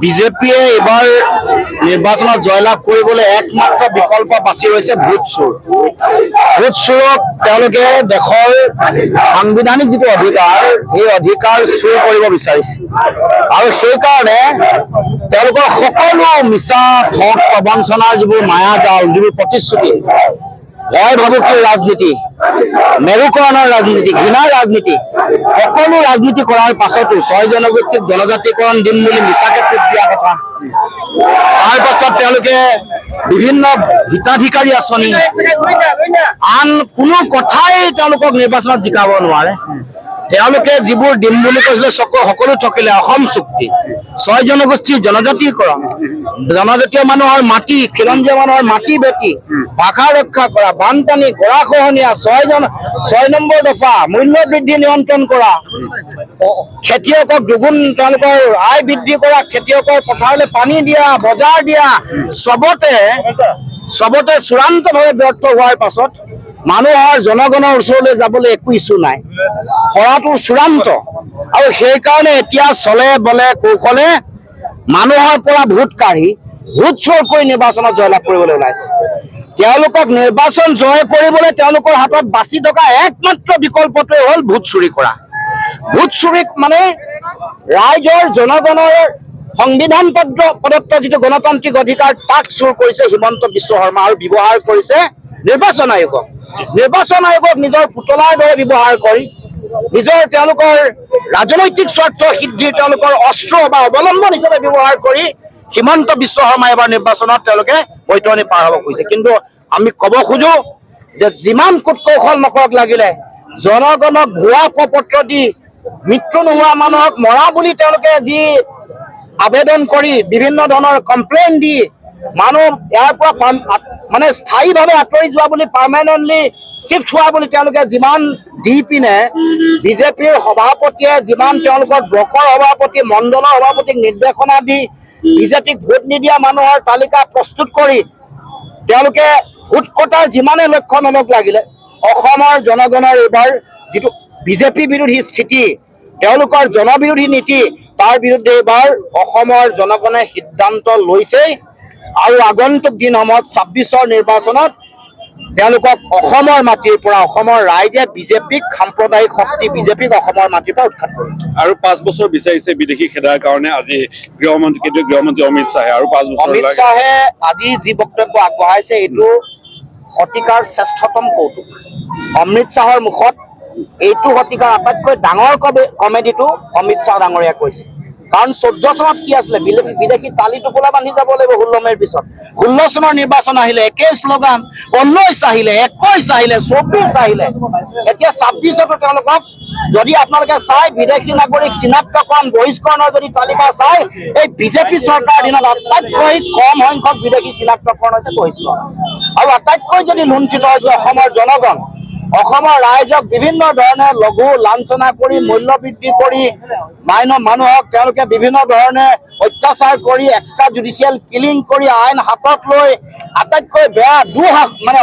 বিজেপিয়ে এইবাৰ নিৰ্বাচনত জয়লাভ কৰিবলৈ একমাত্ৰ বিকল্প বাছি লৈছে ভোট চোৰ। ভোট চোৰক তেওঁলোকে দেশৰ সাংবিধানিক যিটো অধিকাৰ এই অধিকাৰ চুৰ কৰিব বিচাৰিছে আৰু সেইকাৰণে তেওঁলোকৰ সকলো মিছা ঠগ প্ৰবঞ্চনাৰ যিবোৰ মায়াজাল, যিবোৰ প্ৰতিশ্ৰুতি, ভয় ভাবুকিৰ ৰাজনীতি, মেৰুকৰণৰ ৰাজনীতি, ঘৃণাৰ ৰাজনীতি, সকলো ৰাজনীতি কৰাৰ পাছতো 6 জনগোষ্ঠীক জনজাতিকৰণ দিম বুলি মিছাকে টুপ দিয়া কথা, তাৰ পাছত তেওঁলোকে বিভিন্ন হিতাধিকাৰী আঁচনি, আন কোনো কথাই তেওঁলোকক নিৰ্বাচনত জিকাব নোৱাৰে। তেওঁলোকে যিবোৰ দিম বুলি কৈছিলে সকলো থকিলে। অসম চুক্তি, 6 জনগোষ্ঠীৰ জনজাতিকৰণ, জনজাতীয় মানুহৰ মাটি, খিলঞ্জীয়া মানুহৰ মাটি বেটি, ভাষা ৰক্ষা কৰা, বানপানী, গৰাখহনীয়া, 6 নম্বৰ দফা, মূল্য বৃদ্ধি নিয়ন্ত্ৰণ কৰা, খেতিয়কক দুগুণ তেওঁলোকৰ আয় বৃদ্ধি কৰা, খেতিয়কৰ পথাৰলৈ পানী দিয়া, বজাৰ দিয়া, চবতে চূড়ান্তভাৱে ব্যৰ্থ হোৱাৰ পাছত মানুহৰ জনগণৰ ওচৰলৈ যাবলৈ একো ইচ্ছু নাই। হৰাটো চূড়ান্ত আৰু সেইকাৰণে এতিয়া চলে বলে কৌশলে মানুহৰ পৰা ভোট কাঢ়ি ভোট চোৰ কৰি নিৰ্বাচনত জয়লাভ কৰিবলৈ ওলাইছে। তেওঁলোকক নিৰ্বাচন জয় কৰিবলৈ তেওঁলোকৰ হাতত বাচি থকা একমাত্ৰ বিকল্পটোৱে হ'ল ভোট চুৰি কৰা। ভোট চুৰি মানে ৰাইজৰ জনগণৰ সংবিধান প্ৰদত্ত যিটো গণতান্ত্ৰিক অধিকাৰ তাক চুৰ কৰিছে হিমন্ত বিশ্ব শৰ্মা আৰু ব্যৱহাৰ কৰিছে নিৰ্বাচন আয়োগক। নিৰ্বাচন আয়োগক নিজৰ পুতলাৰ দৰে ব্যৱহাৰ কৰি নিজৰ তেওঁলোকৰ ৰাজনৈতিক স্বাৰ্থ সিদ্ধিৰ তেওঁলোকৰ অস্ত্ৰ বা অৱলম্বন হিচাপে ব্যৱহাৰ কৰি হিমন্ত বিশ্ব শৰ্মা এবাৰ নিৰ্বাচনত তেওঁলোকে বৈতৰণি পাৰ হ'ব খুজিছে। কিন্তু আমি ক'ব খোজো যে যিমান কুট কৌশল নকৰক লাগিলে জনগণক ভুৱা প্ৰপত্ৰ দি মৃত্যু নোহোৱা মানুহক মৰা বুলি তেওঁলোকে যি আবেদন কৰি বিভিন্ন ধৰণৰ কমপ্লেইন দি মানুহ ইয়াৰ পৰা মানে স্থায়ীভাৱে আঁতৰি যোৱা বুলি, পাৰ্মানেণ্টলি চিফ্ট হোৱা বুলি তেওঁলোকে যিমান দি পিনে বিজেপিৰ সভাপতিয়ে যিমান তেওঁলোকৰ ব্লকৰ সভাপতি, মণ্ডলৰ সভাপতিক নিৰ্দেশনা দি বিজেপিক ভোট নিদিয়া মানুহৰ তালিকা প্ৰস্তুত কৰি তেওঁলোকে ভোট কটাৰ যিমানে লক্ষ্য নলক লাগিলে অসমৰ জনগণৰ এইবাৰ যিটো বিজেপি বিৰোধী স্থিতি, তেওঁলোকৰ জনবিৰোধী নীতি, তাৰ বিৰুদ্ধে এইবাৰ অসমৰ জনগণে সিদ্ধান্ত লৈছেই আৰু আগন্তুক দিনসমূহত 26ৰ নিৰ্বাচনত তেওঁলোকক অসমৰ মাটিৰ পৰা অসমৰ ৰাইজে বিজেপিক সাম্প্ৰদায়িক শক্তি বিজেপিক অসমৰ মাটিৰ পৰা উৎখাত কৰিছে। আৰু 5 বছৰ বিচাৰিছে বিদেশী খেদাৰ কাৰণে আজি গৃহমন্ত্ৰী অমিত শ্বাহে আৰু 5 বছৰ অমিত শ্বাহে আজি যি বক্তব্য আগবঢ়াইছে এইটো শতিকাৰ শ্ৰেষ্ঠতম কৌতুক। অমিত শ্বাহৰ মুখত এইটো শতিকাৰ আটাইতকৈ ডাঙৰ কমেডিটো অমিত শ্বাহ ডাঙৰীয়া কৈছে। কাৰণ 14 চনত কি আছিলে, বিদেশী তালি টোপোলা বান্ধি যাব লাগিব 16 মেৰ পিছত। 16 চনৰ নিৰ্বাচন আহিলে একে শ্লোগান, 19 আহিলে, 21 আহিলে, 24 আহিলে, এতিয়া 26তো তেওঁলোকক যদি আপোনালোকে চাই বিদেশী নাগৰিক চিনাক্তকৰণ বহিষ্কৰণৰ যদি তালিকা চাই এই বিজেপি চৰকাৰৰ দিনত আটাইতকৈ কম সংখ্যক বিদেশী চিনাক্তকৰণ হৈছে বহিষ্কৰণ। আৰু আটাইতকৈ যদি লুণ্ঠিত হৈছে অসমৰ জনগণ, অসমৰ ৰাইজক বিভিন্ন ধৰণে লঘু লাঞ্ছনা কৰি, মূল্য বৃদ্ধি কৰি, মানুহক তেওঁলোকে বিভিন্ন ধৰণে অত্যাচাৰ কৰি, এক্সট্ৰা জুডিচিয়েল কিলিং কৰি, আইন হাতত লৈ আটাইতকৈ বেয়া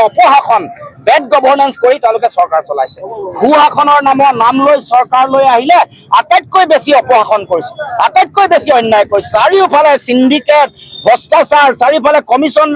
অপশাসন, বেড গভৰ্নেন্স কৰি তেওঁলোকে চৰকাৰ চলাইছে। সুশাসনৰ নাম লৈ চৰকাৰ লৈ আহিলে আটাইতকৈ বেছি অপশাসন কৰিছে, আটাইতকৈ বেছি অন্যায় কৰিছে। চাৰিওফালে চিণ্ডিকেট, ভ্ৰষ্টাচাৰ, চাৰিওফালে কমিশ্যন